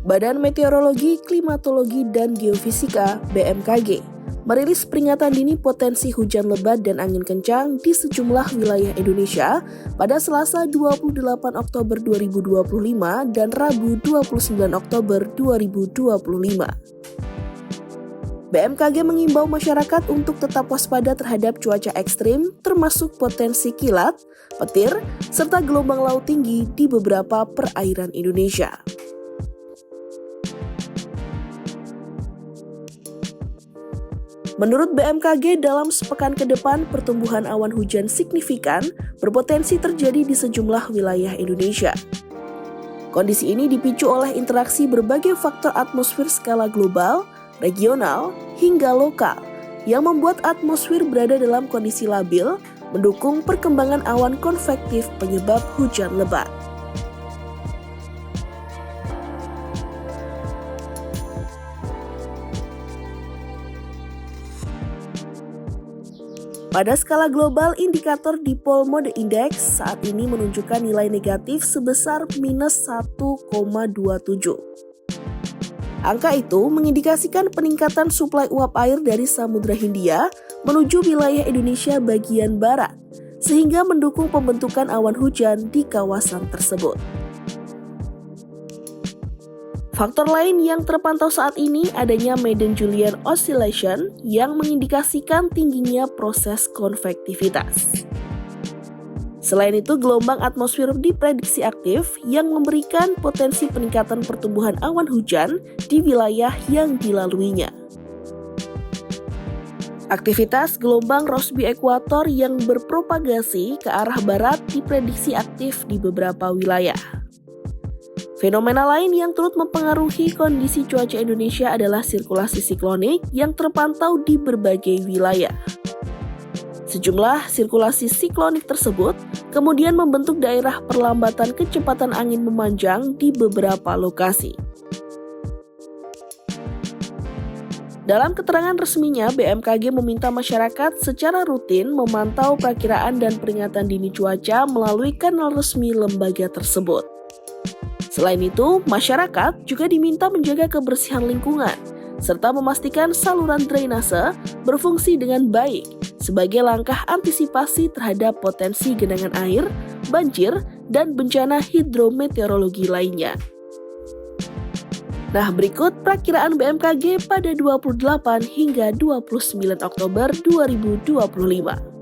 Badan Meteorologi, Klimatologi, dan Geofisika (BMKG) merilis peringatan dini potensi hujan lebat dan angin kencang di sejumlah wilayah Indonesia pada Selasa 28 Oktober 2025 dan Rabu 29 Oktober 2025. BMKG mengimbau masyarakat untuk tetap waspada terhadap cuaca ekstrim, termasuk potensi kilat, petir, serta gelombang laut tinggi di beberapa perairan Indonesia. Menurut BMKG, dalam sepekan ke depan, pertumbuhan awan hujan signifikan berpotensi terjadi di sejumlah wilayah Indonesia. Kondisi ini dipicu oleh interaksi berbagai faktor atmosfer skala global, regional, hingga lokal yang membuat atmosfer berada dalam kondisi labil, mendukung perkembangan awan konvektif penyebab hujan lebat. Pada skala global, indikator Dipole Mode Index saat ini menunjukkan nilai negatif sebesar minus 1,27. Angka itu mengindikasikan peningkatan suplai uap air dari Samudra Hindia menuju wilayah Indonesia bagian barat, sehingga mendukung pembentukan awan hujan di kawasan tersebut. Faktor lain yang terpantau saat ini adanya Madden-Julian Oscillation yang mengindikasikan tingginya proses konvektivitas. Selain itu, gelombang atmosfer diprediksi aktif yang memberikan potensi peningkatan pertumbuhan awan hujan di wilayah yang dilaluinya. Aktivitas gelombang Rossby ekuator yang berpropagasi ke arah barat diprediksi aktif di beberapa wilayah. Fenomena lain yang turut mempengaruhi kondisi cuaca Indonesia adalah sirkulasi siklonik yang terpantau di berbagai wilayah. Sejumlah sirkulasi siklonik tersebut kemudian membentuk daerah perlambatan kecepatan angin memanjang di beberapa lokasi. Dalam keterangan resminya, BMKG meminta masyarakat secara rutin memantau perakiraan dan peringatan dini cuaca melalui kanal resmi lembaga tersebut. Selain itu, masyarakat juga diminta menjaga kebersihan lingkungan, serta memastikan saluran drainase berfungsi dengan baik sebagai langkah antisipasi terhadap potensi genangan air, banjir, dan bencana hidrometeorologi lainnya. Nah, berikut perakiraan BMKG pada 28 hingga 29 Oktober 2025.